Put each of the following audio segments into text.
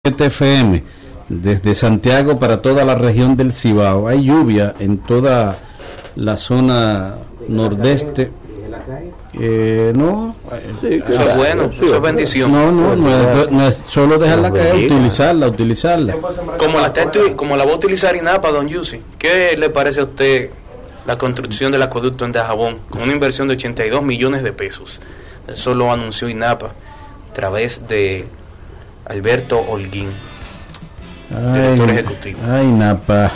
FM desde Santiago para toda la región del Cibao. Hay lluvia en toda la zona nordeste. No, sí, eso es bueno, eso es bendición. No es solo dejarla caer, utilizarla. Como la va a utilizar INAPA, don Yusi, ¿qué le parece a usted la construcción del acueducto en Dajabón con una inversión de 82 millones de pesos? Eso lo anunció INAPA a través de Alberto Holguín, director ejecutivo. Ay, INAPA.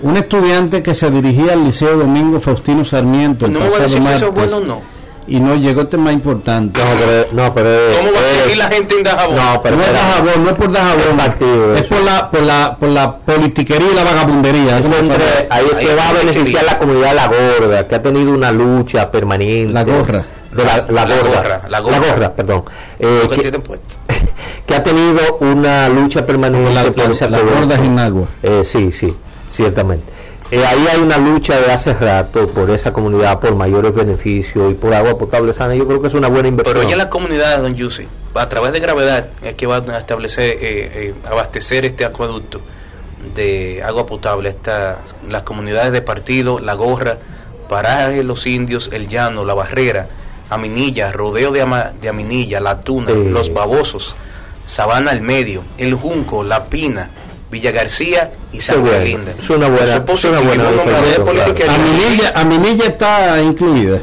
Un estudiante que se dirigía al Liceo Domingo Faustino Sarmiento no me voy a decir si eso es bueno o no. Y no llegó, este más importante. ¿Cómo va a seguir la gente en Dajabón? No es Dajabón, no es por Dajabón, es por la politiquería y la vagabundería. Ahí se va a beneficiar la comunidad de La Gorda, que ha tenido una lucha permanente. La gorra, perdón. Que ha tenido una lucha permanente por esa la gorda en agua. Sí, ciertamente. Ahí hay una lucha de hace rato por esa comunidad, por mayores beneficios y por agua potable sana. Yo creo que es una buena inversión. Pero ya las comunidades, don Yusi, a través de Gravedad, es que va a establecer, abastecer este acueducto de agua potable. Las comunidades de Partido, La Gorra, Paraje Los Indios, El Llano, La Barrera, Aminilla, Rodeo de Aminilla, La Tuna, Los Babosos, Sabana al Medio, El Junco, La Pina, Villa García y San Linda. Es una buena Aminilla está incluida.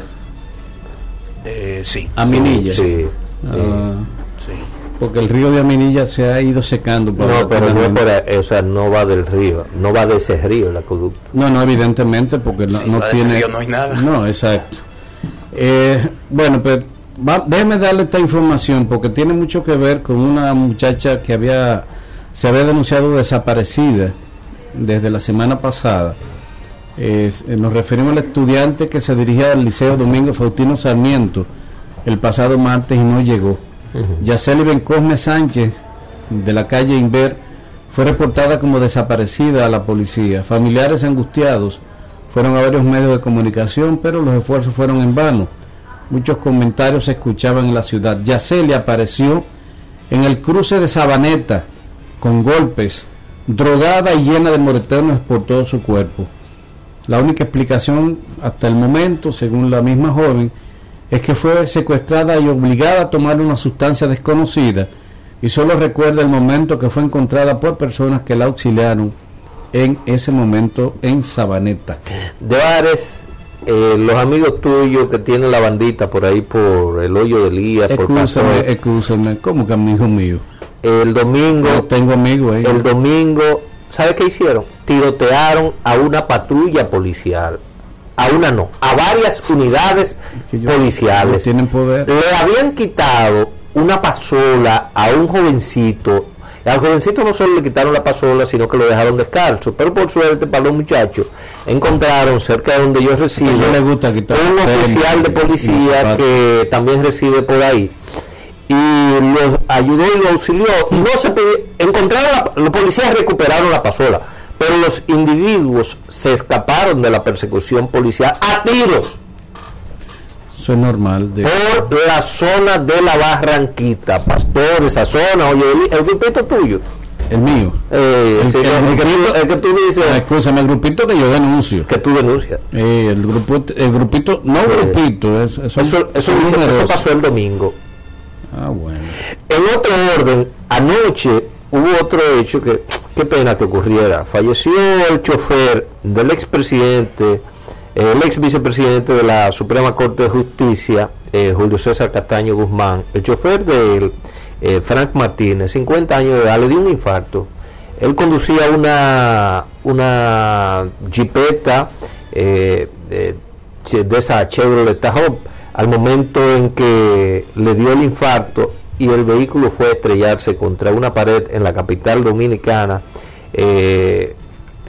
Sí. Aminilla. Sí. Porque el río de Aminilla se ha ido secando. No va del río, no va de ese río el acueducto. No, evidentemente, porque no tiene. Río no hay nada. No, exacto. Bueno, pues déjeme darle esta información porque tiene mucho que ver con una muchacha que se había denunciado desaparecida desde la semana pasada. Nos referimos al estudiante que se dirigía al Liceo Domingo Faustino Sarmiento el pasado martes y no llegó. Yaceli Bencosme Sánchez, de la calle Inver, fue reportada como desaparecida a la policía. Familiares angustiados fueron a varios medios de comunicación, pero los esfuerzos fueron en vano. Muchos comentarios se escuchaban en la ciudad. Yaceli apareció en el cruce de Sabaneta, con golpes, drogada y llena de moretones por todo su cuerpo. La única explicación hasta el momento, según la misma joven, es que fue secuestrada y obligada a tomar una sustancia desconocida y solo recuerda el momento que fue encontrada por personas que la auxiliaron en ese momento en Sabaneta. Devares, los amigos tuyos que tienen la bandita por ahí por el hoyo de Elías, Excúsame, ¿cómo que amigo mío? El domingo, no tengo amigos ahí. El domingo, ¿sabe qué hicieron? Tirotearon a una patrulla policial. A varias unidades policiales. Tienen poder. Le habían quitado una pasola a un jovencito. Al jovencito no solo le quitaron la pasola, sino que lo dejaron descalzo. Pero por suerte para los muchachos, encontraron cerca de donde yo resido un oficial de policía que también reside por ahí. Y los ayudó y los auxilió. Y no se encontraron, los policías recuperaron la pasola, pero los individuos se escaparon de la persecución policial a tiros. Eso es normal. Por la zona de la Barranquita, Pastor, esa zona. Oye, el grupito tuyo. El mío. El que tú dices. Escúchame, el grupito que yo denuncio. Que tú denuncias. El grupito, no grupito. Eso pasó el domingo. Bueno. En otro orden, anoche hubo otro hecho que, qué pena que ocurriera. Falleció el chofer del expresidente, el ex vicepresidente de la Suprema Corte de Justicia, Julio César Castaño Guzmán. El chofer de Frank Martínez, 50 años de edad, le dio un infarto. Él conducía una jipeta de esa Chevrolet Tahoe. Al momento en que le dio el infarto y el vehículo fue a estrellarse contra una pared en la capital dominicana,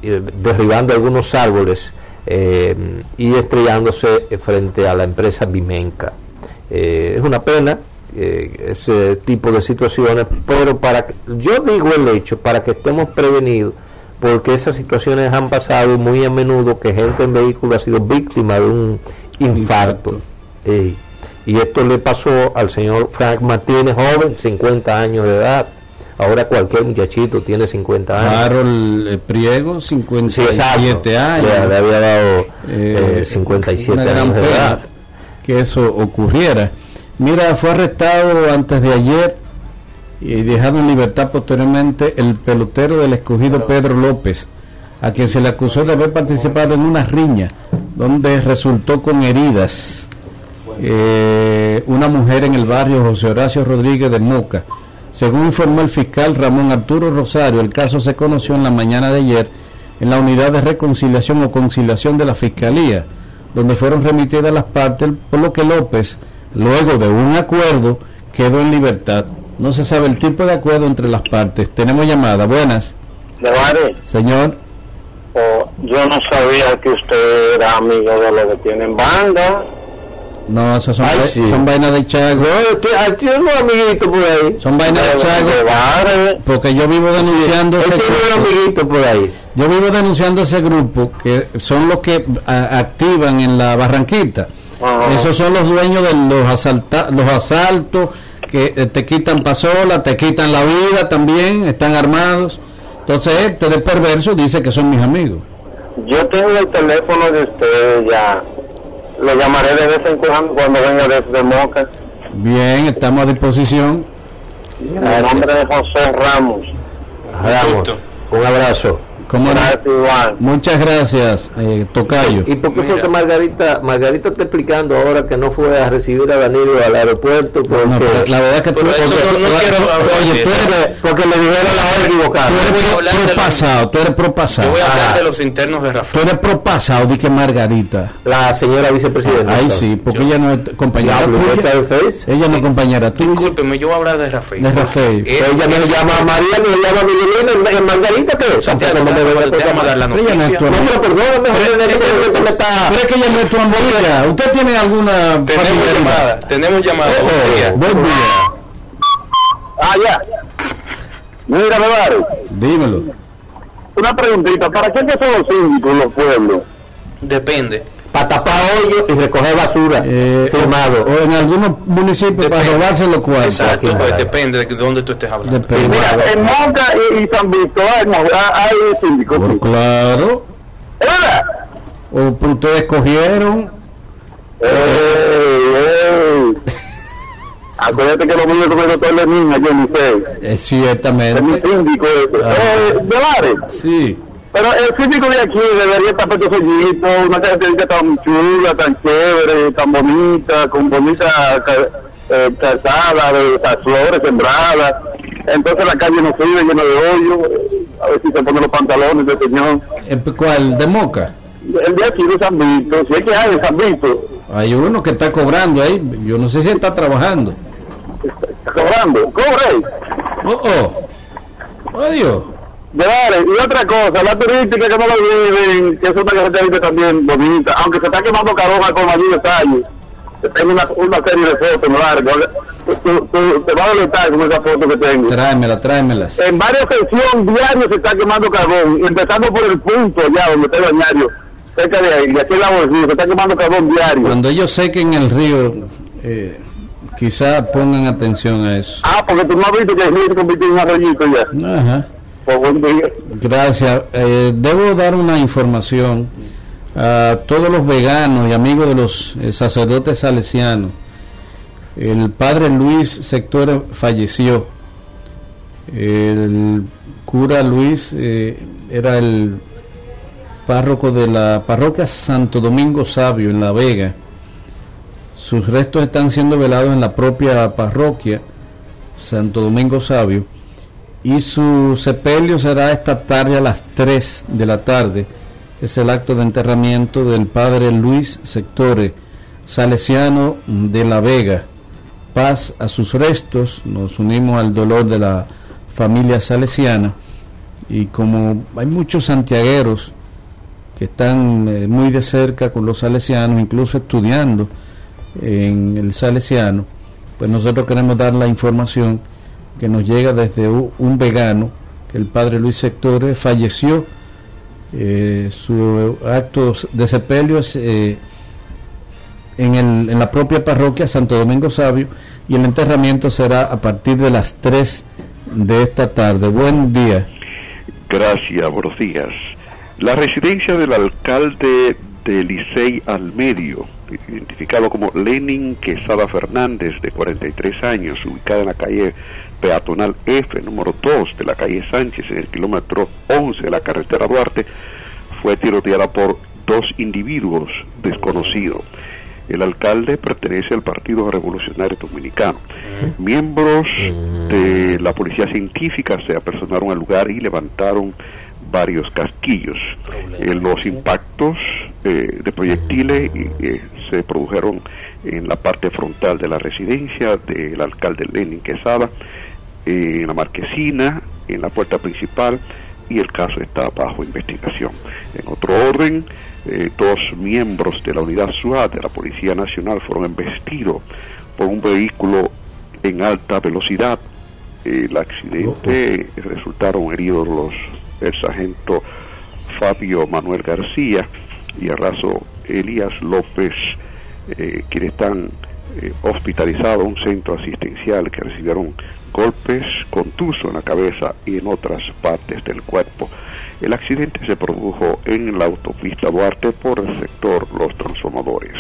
derribando algunos árboles y estrellándose frente a la empresa Vimenca. Es una pena ese tipo de situaciones, pero yo digo el hecho para que estemos prevenidos, porque esas situaciones han pasado muy a menudo, que gente en vehículo ha sido víctima de un infarto. Y esto le pasó al señor Frank Martínez, joven, 50 años de edad, ahora cualquier muchachito tiene 50 años. Harold Priego, 57 años. Le había dado 57 una gran años de pena edad. que eso ocurriera. Mira, fue arrestado antes de ayer y dejado en libertad posteriormente el pelotero del Escogido Pedro López, a quien se le acusó de haber participado en una riña donde resultó con heridas una mujer en el barrio José Horacio Rodríguez de Moca. Según informó el fiscal Ramón Arturo Rosario, el caso se conoció en la mañana de ayer en la unidad de reconciliación o conciliación de la Fiscalía, donde fueron remitidas las partes, por lo que López, luego de un acuerdo, quedó en libertad. No se sabe el tipo de acuerdo entre las partes. Tenemos llamada. Buenas. Señor. Yo no sabía que usted era amigo de los que tienen banda. No, esos son vainas de Chago. No, tiene unos amiguitos por ahí. Son vainas de Chago. Porque yo vivo denunciando ese grupo. Por ahí. Yo vivo denunciando ese grupo, que son los que activan en la Barranquita. Esos son los dueños de los asaltos, que te quitan pasola, te quitan la vida también, están armados. Entonces este de perverso dice que son mis amigos. Yo tengo el teléfono de usted ya. Lo llamaré de vez en cuando venga desde Moca. Bien, estamos a disposición. En nombre de José Ramos. Un abrazo. Muchas gracias, Tocayo. ¿Y por qué fue que Margarita está explicando ahora que no fue a recibir a Danilo al aeropuerto? Porque la verdad es que porque le dijeron la hora equivocada. Tú eres propasado. Yo voy a hablar de los internos de Rafael. Tú eres propasado, di que Margarita. La señora vicepresidenta. Ahí sí, porque ella no es compañera tuya. Ella no es compañera tuya. Discúlpeme, yo voy a hablar de Rafael. Ella me llama a María, me llama a Miguelina, en Margarita, ¿qué es? Déjame dar la noticia. Pero es que ella no es tu ambolilla. ¿Usted tiene alguna? Tenemos llamada. Buen día. Ya. Mira, Medares. Dímelo. Una preguntita. ¿Para qué son los síndicos en los pueblos? Depende. Para tapar hoyos y recoger basura, firmado. O en algunos municipios para robarse los cuartos. Exacto, pues depende de dónde tú estés hablando. Mira, en Moca y San Víctor hay síndicos. Claro. ¿Verdad? O ustedes escogieron. Acuérdate que los niños con el doctor de niña, yo no sé. Ciertamente. Es mi síndico de bares. Sí. Pero el síndico de aquí debería estar puesto sellito, una característica tan chula, tan chévere, tan bonita, con bonita calzada, de las flores sembradas. Entonces la calle no sirve, llena de hoyo. A ver si se ponen los pantalones del señor. ¿Cuál? ¿De Moca? El de aquí de San Vito, si es que hay de San Vito. Hay uno que está cobrando ahí, yo no sé si está trabajando. ¿Está cobrando? ¿Cobre? Adiós. Y otra cosa, la turística que no lo viven, que es una característica también bonita, aunque se está quemando Caroja con allí detalles. Tengo una serie de fotos largas. Te va a deleitar con esa foto que tengo. Tráemelas. En varias secciones diarios se está quemando carbón, empezando por el punto allá donde está el bañario, cerca de ahí, y aquí en la bolsilla, se está quemando carbón diario. Cuando ellos sequen el río, quizá pongan atención a eso. Porque tú no has visto que el río se convirtió en un arroyito ya. Ajá. Gracias. Debo dar una información a todos los veganos y amigos de los sacerdotes salesianos. El padre Luis Sectores falleció. El cura Luis era el párroco de la parroquia Santo Domingo Sabio en La Vega. Sus restos están siendo velados en la propia parroquia Santo Domingo Sabio. Y su sepelio será esta tarde a las 3 de la tarde. Es el acto de enterramiento del padre Luis Sectores, salesiano de La Vega. Paz a sus restos. Nos unimos al dolor de la familia salesiana. Y como hay muchos santiagueros que están muy de cerca con los salesianos, incluso estudiando en el salesiano, pues nosotros queremos dar la información que nos llega desde un vegano, que el padre Luis Sectores falleció. Su acto de sepelio es en la propia parroquia Santo Domingo Sabio, y el enterramiento será a partir de las 3 de esta tarde. Buen día. Gracias, buenos días. La residencia del alcalde de Licey al Medio, identificado como Lenin Quesada Fernández, de 43 años, ubicada en la calle peatonal F, número 2 de la calle Sánchez, en el kilómetro 11 de la carretera Duarte, fue tiroteada por 2 individuos desconocidos. El alcalde pertenece al Partido Revolucionario Dominicano. Miembros de la policía científica se apersonaron al lugar y levantaron varios casquillos. Los impactos de proyectiles se produjeron en la parte frontal de la residencia del alcalde Lenin Quesada, en la marquesina, en la puerta principal, y el caso está bajo investigación. En otro orden, 2 miembros de la unidad SWAT de la Policía Nacional fueron embestidos por un vehículo en alta velocidad. El accidente resultaron heridos el sargento Fabio Manuel García y el raso Elías López, quienes están hospitalizados a un centro asistencial, que recibieron golpes contusos en la cabeza y en otras partes del cuerpo. El accidente se produjo en la autopista Duarte por el sector Los Transformadores.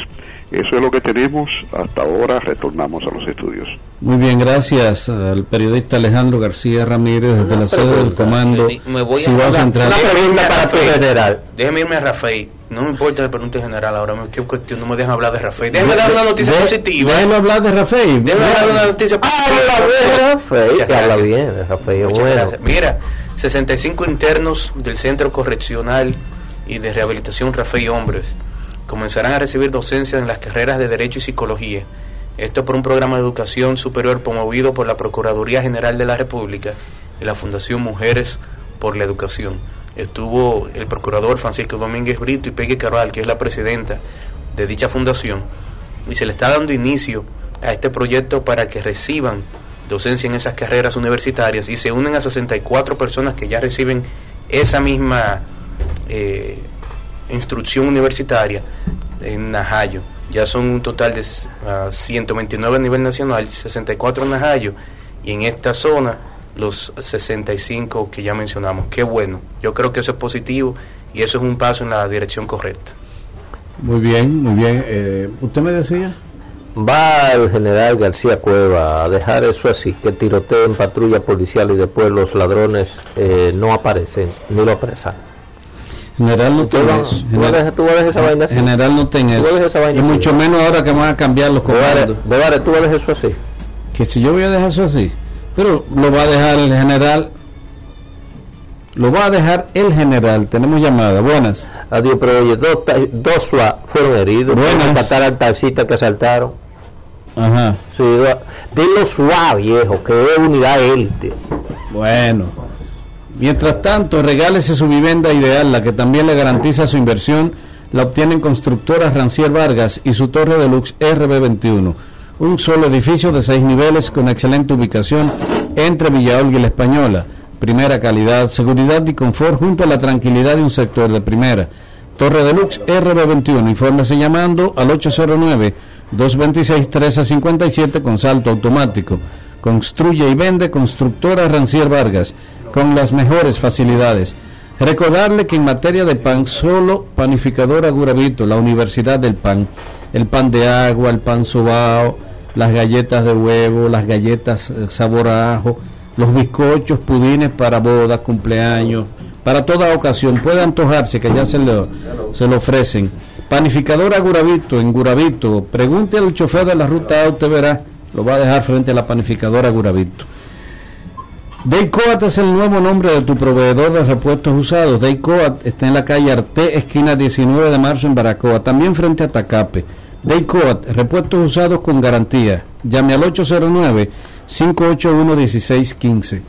Eso es lo que tenemos hasta ahora. Retornamos a los estudios. Muy bien, gracias al periodista Alejandro García Ramírez desde la sede del comando. Me voy a Cibao Central. Una pregunta para tu general. Déjeme irme a Rafael. No me importa la pregunta general ahora. ¿Qué cuestión? No me dejan hablar de Rafael. Déjeme dar una noticia positiva. Déjeme hablar de Rafael. Déjeme dar una noticia positiva. Habla de Rafael, que habla bien. Rafael, Muchas bueno. gracias. Mira, 65 internos del Centro Correccional y de Rehabilitación Rafael Hombres comenzarán a recibir docencia en las carreras de Derecho y Psicología. Esto por un programa de educación superior promovido por la Procuraduría General de la República y la Fundación Mujeres por la Educación. Estuvo el procurador Francisco Domínguez Brito y Peggy Carval, que es la presidenta de dicha fundación, y se le está dando inicio a este proyecto para que reciban docencia en esas carreras universitarias y se unen a 64 personas que ya reciben esa misma instrucción universitaria en Najayo. Ya son un total de 129 a nivel nacional, 64 en Najayo, y en esta zona los 65 que ya mencionamos. Qué bueno, yo creo que eso es positivo y eso es un paso en la dirección correcta. Muy bien, muy bien. ¿Usted me decía? Va el general García Cueva a dejar eso así, que tiroteen patrulla policial y después los ladrones no aparecen ni lo apresan. General no tenga eso. ¿Tú vas a dejar esa vaina así? General no tenga eso. Y mucho menos ahora que van a cambiar los comandos. ¿Tú vas a dejar eso así? Que si yo voy a dejar eso así, pero lo va a dejar el general. Lo va a dejar el general. Tenemos llamada. Buenas. Adiós, pero oye, dos SWAT fueron heridos. Buenas. Matar al taxista que asaltaron. Ajá. Sí, de los SWAT, viejo, que es unidad élite. Bueno. Mientras tanto, regálese su vivienda ideal, la que también le garantiza su inversión. La obtienen Constructoras Rancier Vargas y su Torre Deluxe RB21. Un solo edificio de 6 niveles con excelente ubicación entre Villa Olga y La Española. Primera calidad, seguridad y confort junto a la tranquilidad de un sector de primera. Torre Deluxe RB21. Infórmese llamando al 809-226-1357 con salto automático. Construye y vende Constructora Rancier Vargas con las mejores facilidades. Recordarle que en materia de pan, solo Panificadora Guravito, la Universidad del Pan. El pan de agua, el pan sobao, las galletas de huevo, las galletas sabor a ajo, los bizcochos, pudines para bodas, cumpleaños, para toda ocasión. Puede antojarse, que ya se lo ofrecen. Panificadora Guravito, en Guravito. Pregunte al chofer de la ruta A, usted verá, lo va a dejar frente a la Panificadora Guravito. Daycoat es el nuevo nombre de tu proveedor de repuestos usados. Daycoat está en la calle Arte, esquina 19 de marzo en Baracoa, también frente a Tacape. Daycoat, repuestos usados con garantía. Llame al 809-581-1615.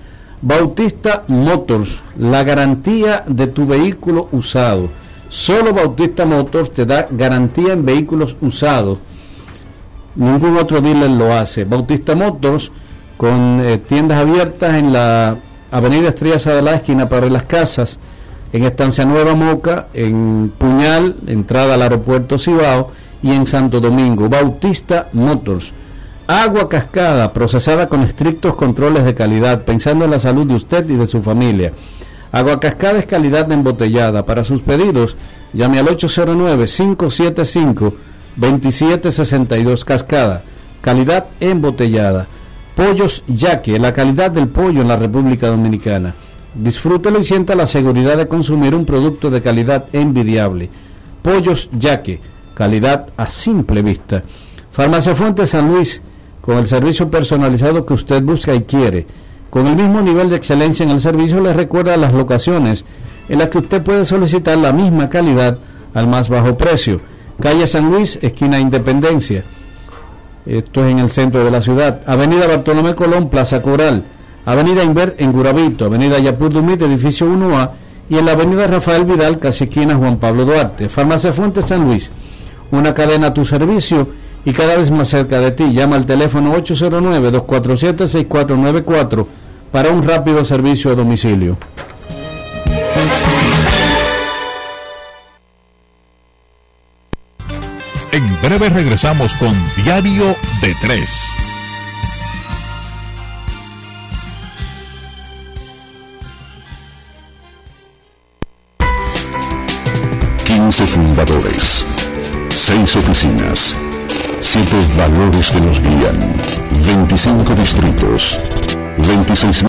Bautista Motors, la garantía de tu vehículo usado. Solo Bautista Motors te da garantía en vehículos usados. Ningún otro dealer lo hace. Bautista Motors, con tiendas abiertas en la avenida Estrella Sadalá, esquina Padre Las Casas, en Estancia Nueva Moca, en Puñal, entrada al aeropuerto Cibao, y en Santo Domingo. Bautista Motors, Agua Cascada, procesada con estrictos controles de calidad, pensando en la salud de usted y de su familia. Agua Cascada es calidad embotellada. Para sus pedidos, llame al 809-575-2762. Cascada, calidad embotellada. Pollos Yaque, la calidad del pollo en la República Dominicana. Disfrútelo y sienta la seguridad de consumir un producto de calidad envidiable. Pollos Yaque, calidad a simple vista. Farmacia Fuente San Luis, con el servicio personalizado que usted busca y quiere. Con el mismo nivel de excelencia en el servicio, le recuerda las locaciones en las que usted puede solicitar la misma calidad al más bajo precio. Calle San Luis, esquina Independencia. Esto es en el centro de la ciudad. Avenida Bartolomé Colón, Plaza Coral. Avenida Inver en Gurabito. Avenida Yapur Dumit, edificio 1A. Y en la avenida Rafael Vidal, casi esquina Juan Pablo Duarte. Farmacia Fuente San Luis, una cadena a tu servicio y cada vez más cerca de ti. Llama al teléfono 809-247-6494 para un rápido servicio a domicilio. En breve regresamos con Diario de 3. Fundadores, 6 oficinas, 7 valores que nos guían, 25 distritos, 26